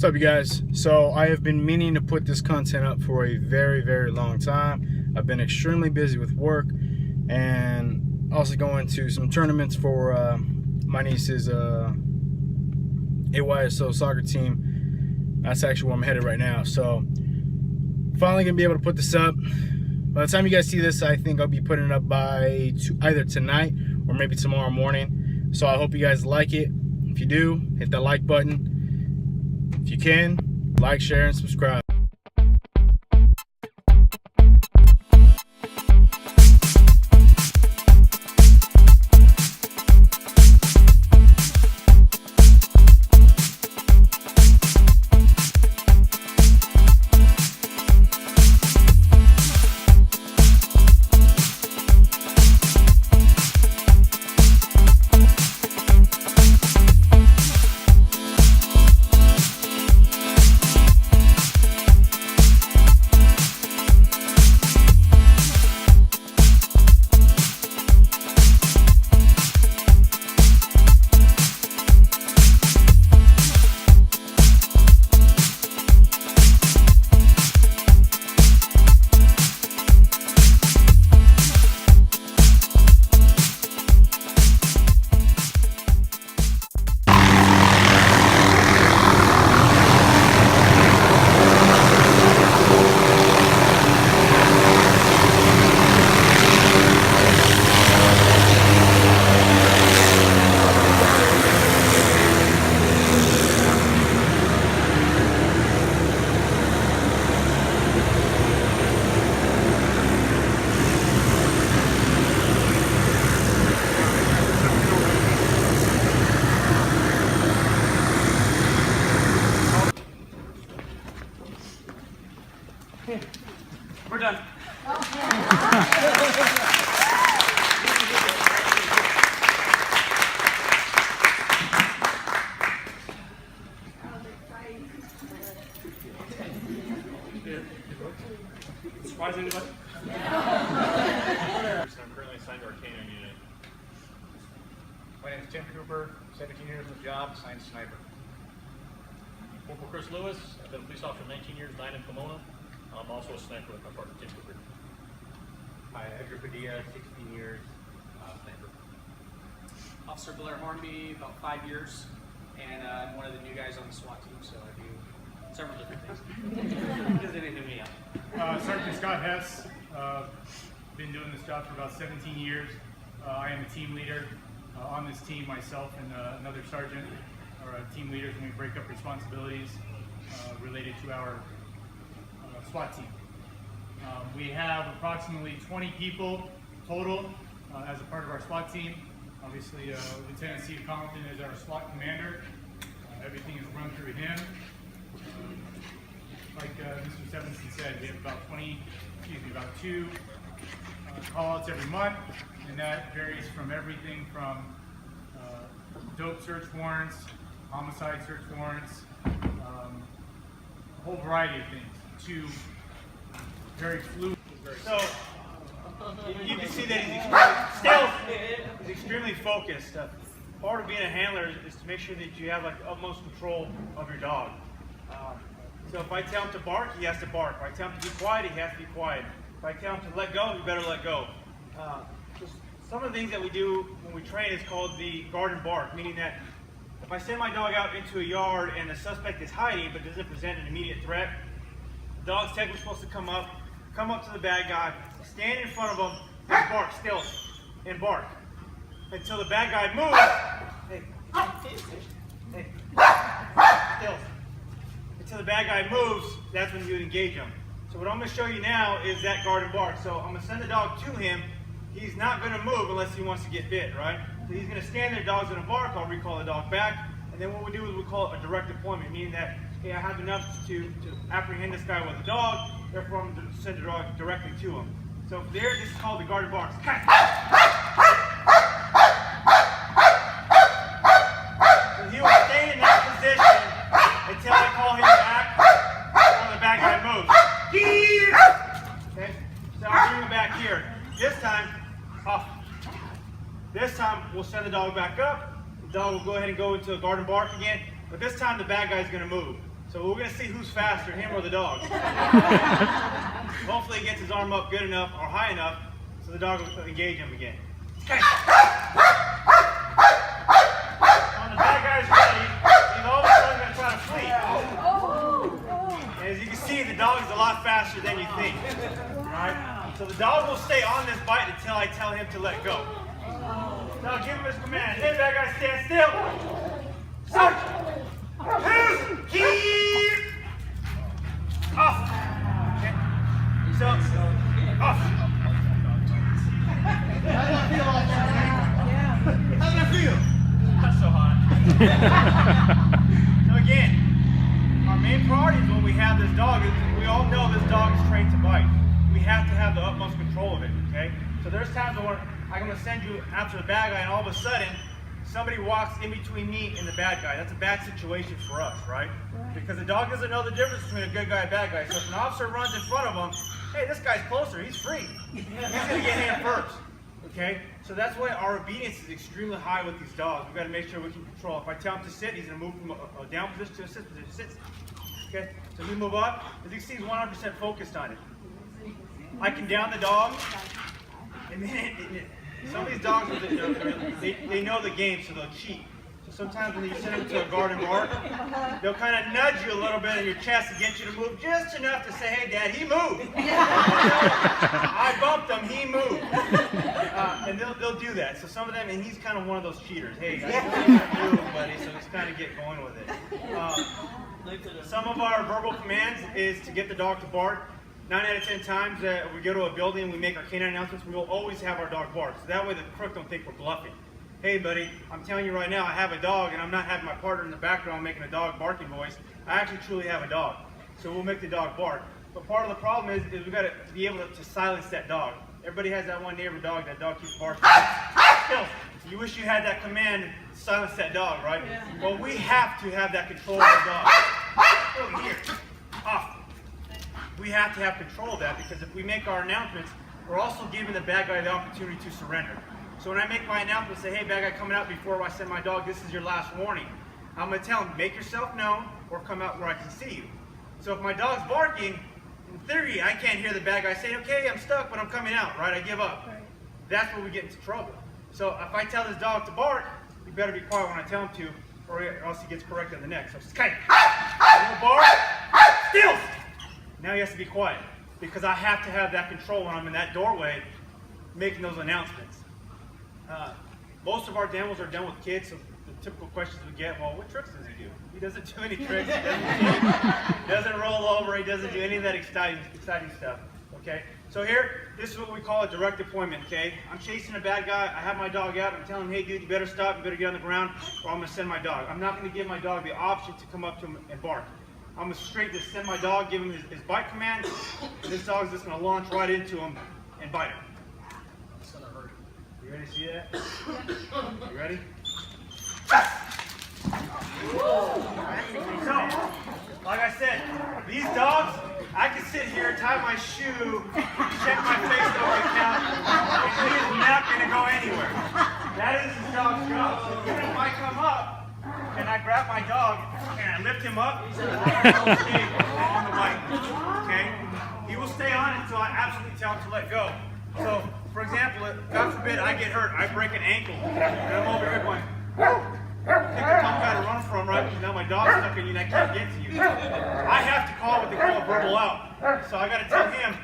What's up, you guys? So I have been meaning to put this content up for a very long time. I've been extremely busy with work and also going to some tournaments for my niece's AYSO soccer team. That's actually where I'm headed right now. So finally gonna be able to put this up. By the time you guys see this, I think I'll be putting it up by either tonight or maybe tomorrow morning. So I hope you guys like it. If you do, hit that like button. If you can, like, share, and subscribe. We're done. Surprise anybody? I'm currently assigned to our K9 unit. My name is Tim Cooper, 17 years on the job, assigned sniper. Corporal Chris Lewis. I've been a police officer 19 years, 9 in Pomona. I'm also a sniper with my partner Tim Cooper. Hi, Edgar Padilla, 16 years, sniper. Officer Blair Hornby, about 5 years, and I'm one of the new guys on the SWAT team, so I do several different things. Does anything me out? Sergeant Scott Hess, been doing this job for about 17 years. I am a team leader on this team. Myself and another sergeant are team leaders, and we break up responsibilities related to our SWAT team. We have approximately 20 people total as a part of our SWAT team. Obviously, Lieutenant Steve Compton is our SWAT commander. Everything is run through him. Like Mr. Stevenson said, we have about 2 call-outs every month, and that varies from everything from dope search warrants, homicide search warrants, a whole variety of things, to very fluid. So you can see that he's extremely focused. Part of being a handler is to make sure that you have like utmost control of your dog. So if I tell him to bark, he has to bark. If I tell him to be quiet, he has to be quiet. If I tell him to let go, he better let go. Some of the things that we do when we train is called the guard and bark, meaning that if I send my dog out into a yard and the suspect is hiding but doesn't present an immediate threat, the dog's technically supposed to come up to the bad guy, stand in front of him, and bark still, and bark until the bad guy moves. Hey, still. Until the bad guy moves, that's when you would engage him. So what I'm going to show you now is that guard and bark. So I'm going to send the dog to him. He's not going to move unless he wants to get bit, right? So he's going to stand there, dog's going to bark, I'll recall the dog back, and then what we do is we call it a direct deployment, meaning that, okay, I have enough to apprehend this guy with a dog, therefore I'm going to send the dog directly to him. So there, this is called the guard and bark. So he will stay in that position until I call him back, or the bad guy moves. Okay, so I'll bring him back here. This time, off. This time, we'll send the dog back up. The dog will go ahead and go into a guard and bark again. But this time, the bad guy's going to move. So we're gonna see who's faster, him or the dog. Hopefully he gets his arm up good enough or high enough so the dog will engage him again. Okay. When the bad guy's ready, he's all of a sudden gonna try to flee. And as you can see, the dog is a lot faster than you think. Right? So the dog will stay on this bite until I tell him to let go. Now give him his command. Hey, bad guy, stand still. Search. Keep. Off. Okay. So, off. How does that feel, officer? How does that feel? Not so hot. So again, our main priority is when we have this dog, we all know this dog is trained to bite. We have to have the utmost control of it, okay? So there's times when I'm going to send you after the bad guy and all of a sudden, somebody walks in between me and the bad guy. That's a bad situation for us, right? Because the dog doesn't know the difference between a good guy and a bad guy. So if an officer runs in front of him, hey, this guy's closer, he's free. He's going to get him first, okay? So that's why our obedience is extremely high with these dogs. We've got to make sure we can control. If I tell him to sit, he's going to move from a down position to a sit position. Sits. Okay? So we move up. As you can see, he's 100% focused on it. I can down the dog, and then some of these dogs, they know the game, so they'll cheat. So sometimes when you send them to a guard and bark, they'll kind of nudge you a little bit in your chest to get you to move just enough to say, hey, Dad, he moved. I bumped him, he moved. And they'll do that. So some of them, and he's kind of one of those cheaters. Hey, I didn't move, buddy, so just kind of get going with it. Some of our verbal commands is to get the dog to bark. 9 out of 10 times we go to a building and we make our canine announcements, we will always have our dog bark. So that way the crook don't think we're bluffing. Hey buddy, I'm telling you right now, I have a dog and I'm not having my partner in the background making a dog barking voice. I actually truly have a dog. So we'll make the dog bark. But part of the problem is we've got to be able to silence that dog. Everybody has that one neighbor dog, that dog keeps barking. Still, you wish you had that command to silence that dog, right? Yeah. Well, we have to have that control of the dog. Over here, off. We have to have control of that because if we make our announcements, we're also giving the bad guy the opportunity to surrender. So when I make my announcement, say, hey, bad guy coming out before I send my dog, this is your last warning. I'm going to tell him, make yourself known or come out where I can see you. So if my dog's barking, in theory, I can't hear the bad guy saying, okay, I'm stuck, but I'm coming out, right? I give up. Right. That's where we get into trouble. So if I tell this dog to bark, you better be quiet when I tell him to, or else he gets corrected on the next. So Skype, bark, still. Now he has to be quiet because I have to have that control when I'm in that doorway making those announcements. Most of our demos are done with kids, so the typical questions we get, well, what tricks does he do? He doesn't do any tricks, he doesn't cheat, he doesn't roll over, he doesn't do any of that exciting stuff, okay? So here, this is what we call a direct deployment, okay? I'm chasing a bad guy, I have my dog out, I'm telling him, hey dude, you better stop, you better get on the ground, or I'm gonna send my dog. I'm not gonna give my dog the option to come up to him and bark. I'm going to straight just send my dog, give him his bite command, and this dog's just going to launch right into him and bite him. It's going to hurt. You ready to see that? You ready? So, like I said, these dogs, I can sit here, tie my shoe, check my Facebook account, and he is not going to go anywhere. That is this dog's job. So even if I come up, and I grab my dog and I lift him up, he'll stay on the bite, okay? He will stay on until I absolutely tell him to let go. So, for example, God forbid I get hurt, I break an ankle, and I'm over here going, think of some guy to run from, right? Because now my dog's stuck in you and I can't get to you. I have to call what they call a verbal out. So I got to tell him,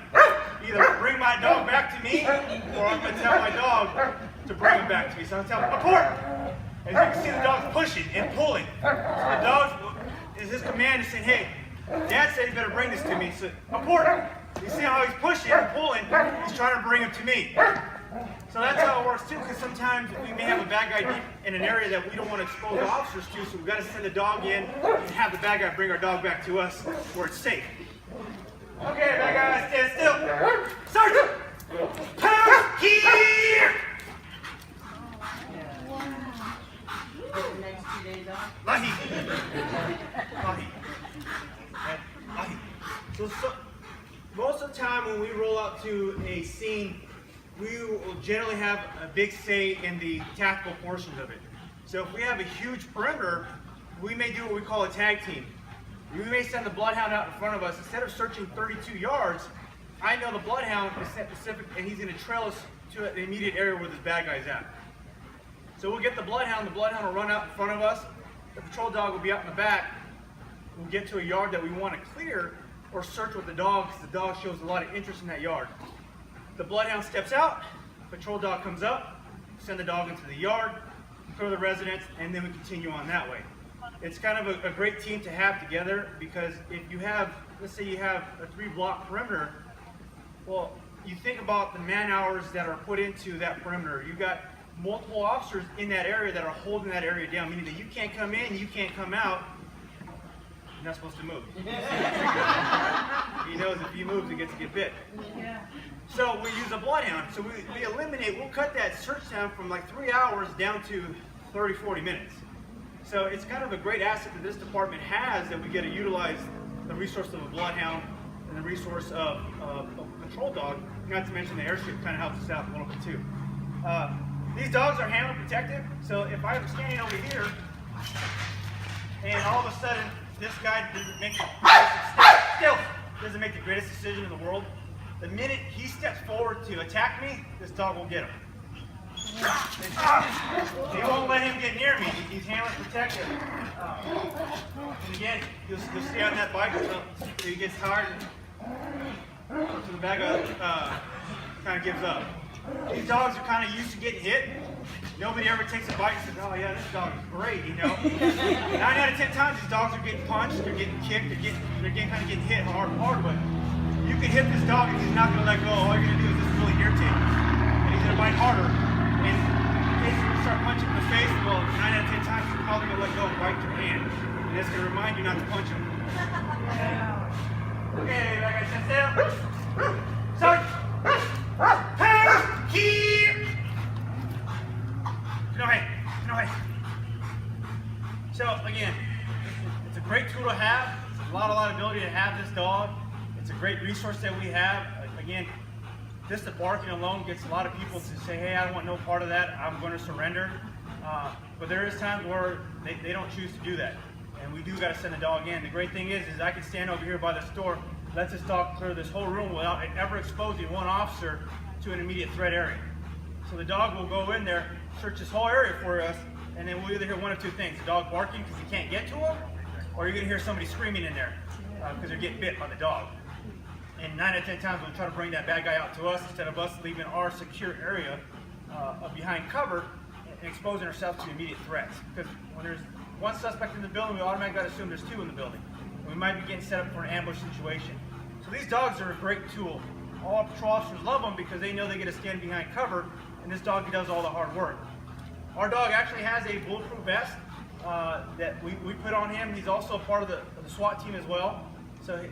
either bring my dog back to me, or I'm going to tell my dog to bring him back to me. So I'm going to tell him, abort! As you can see, the dog's pushing and pulling. So the dog, his command is saying, hey, Dad said you better bring this to me. So, abort! You see how he's pushing and pulling? He's trying to bring him to me. So that's how it works too, because sometimes we may have a bad guy deep in an area that we don't want to expose officers to, so we've got to send the dog in and have the bad guy bring our dog back to us where it's safe. Okay, bad guy, stand still. Sergeant! Pound here! Lahi. So most of the time when we roll out to a scene, we will generally have a big say in the tactical portions of it. So if we have a huge perimeter, we may do what we call a tag team. We may send the Bloodhound out in front of us. Instead of searching 32 yards, I know the Bloodhound is set Pacific, and he's going to trail us to the immediate area where this bad guy's at. So we'll get the Bloodhound will run out in front of us. The patrol dog will be out in the back. We'll get to a yard that we want to clear or search with the dog, because the dog shows a lot of interest in that yard. The Bloodhound steps out, patrol dog comes up, send the dog into the yard, clear the residence, and then we continue on that way. It's kind of a great team to have together, because if you have, let's say you have a 3-block perimeter, well, you think about the man hours that are put into that perimeter. You've got multiple officers in that area that are holding that area down, meaning that you can't come in, you can't come out. You're not supposed to move. He knows if he moves, he gets to get bit. So we use a Bloodhound. So we'll cut that search time from like 3 hours down to 30, 40 minutes. So it's kind of a great asset that this department has, that we get to utilize the resource of a Bloodhound and the resource of a patrol dog, not to mention the airstrip kind of helps us out a little bit too. These dogs are handler protected, so if I'm standing over here and all of a sudden this guy doesn't make the greatest decision in the world, the minute he steps forward to attack me, this dog will get him. He won't let him get near me. He's handler protected. And again, you'll stay on that bike until he gets tired and so the bad guy kind of gives up. These dogs are kind of used to getting hit. Nobody ever takes a bite and says, oh yeah, this dog is great, you know. 9 out of 10 times these dogs are getting punched, they're getting kicked, they're kind of getting hit hard, but you can hit this dog and he's not going to let go. All you're going to do is just really irritate him. And he's going to bite harder. And in case you start punching him in the face, well, 9 out of 10 times you're probably going to let go and bite your hand. And it's going to remind you not to punch him. Okay, like I said, stand up. Start. So again, it's a great tool to have. It's a lot of ability to have this dog. It's a great resource that we have. Again, just the barking alone gets a lot of people to say, hey, I don't want no part of that. I'm going to surrender. But there is times where they don't choose to do that. And we do got to send the dog in. The great thing is I can stand over here by this door, let this dog clear this whole room without ever exposing one officer to an immediate threat area. So the dog will go in there, search this whole area for us, and then we'll either hear one of two things: the dog barking because he can't get to him, or you're going to hear somebody screaming in there because they're getting bit by the dog. And 9 out of 10 times we'll try to bring that bad guy out to us instead of us leaving our secure area behind cover and exposing ourselves to immediate threats. Because when there's one suspect in the building, we automatically got to assume there's 2 in the building. We might be getting set up for an ambush situation. So these dogs are a great tool. All our patrol officers love them because they know they get to stand behind cover, and this dog does all the hard work. Our dog actually has a bulletproof vest that we put on him. He's also a part of the SWAT team as well. So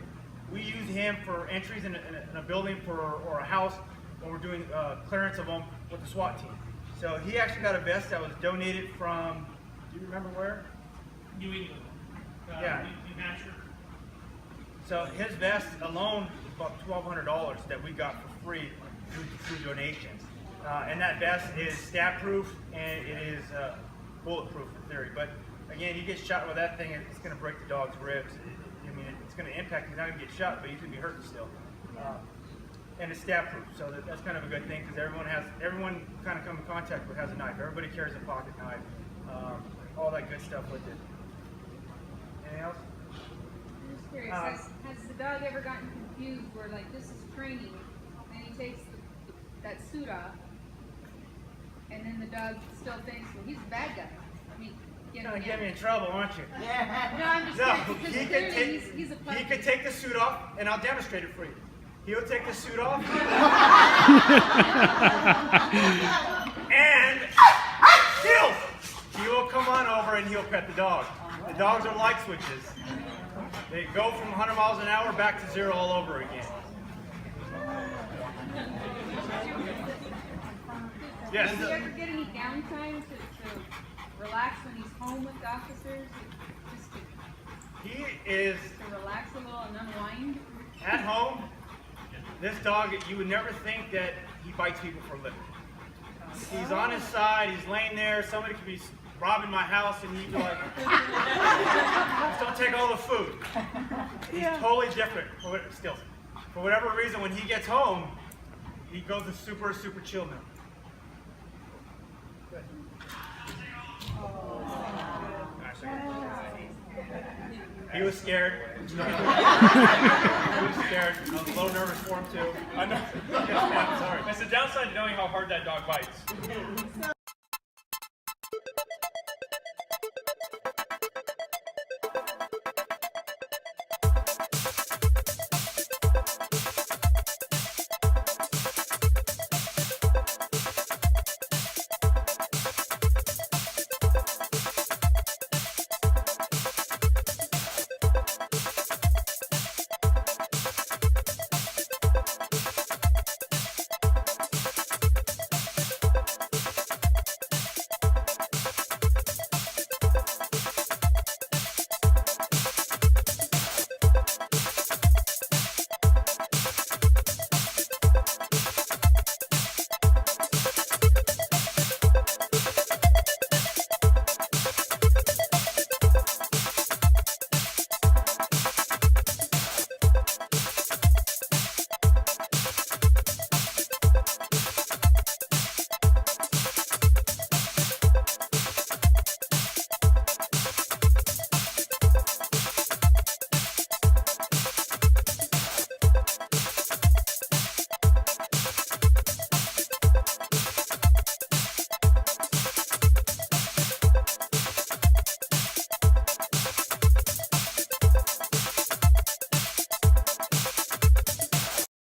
we use him for entries in a building or a house when we're doing clearance of them with the SWAT team. So he actually got a vest that was donated from, do you remember where? New England. Yeah. New Hampshire. So his vest alone is about $1,200 that we got for free through donations. And that vest is stab-proof and it is bulletproof in theory. But again, you get shot with that thing, it's going to break the dog's ribs. I mean, it's going to impact. He's not going to get shot, but he's going to be hurt still. And it's stab-proof, so that's kind of a good thing because everyone kind of come in contact with has a knife. Everybody carries a pocket knife, all that good stuff with it. Anything else? I'm just curious, has the dog ever gotten confused where, like, this is training, and he takes that suit off, and then the dog still thinks, well, he's a bad guy. I mean, You're going to get me in trouble, aren't you? No, I'm just curious, because clearly he's a puppy. He could take the suit off, and I'll demonstrate it for you. He'll take the suit off, and still, he will come on over and he'll pet the dog. The dogs are light switches. They go from 100 miles an hour back to 0 all over again. Yes. Does he ever get any downtime to relax when he's home with the officers? Just He is to relax a little and unwind? at home. This dog, you would never think that he bites people for a living. He's on his side, he's laying there, somebody could be robbing my house and he'd be like, just don't take all the food. He's totally different. Still, for whatever reason, when he gets home, he goes to super chill now. He was scared. He was scared. I was a little nervous for him too. I know. Yes, man, sorry. It's the downside to knowing how hard that dog bites.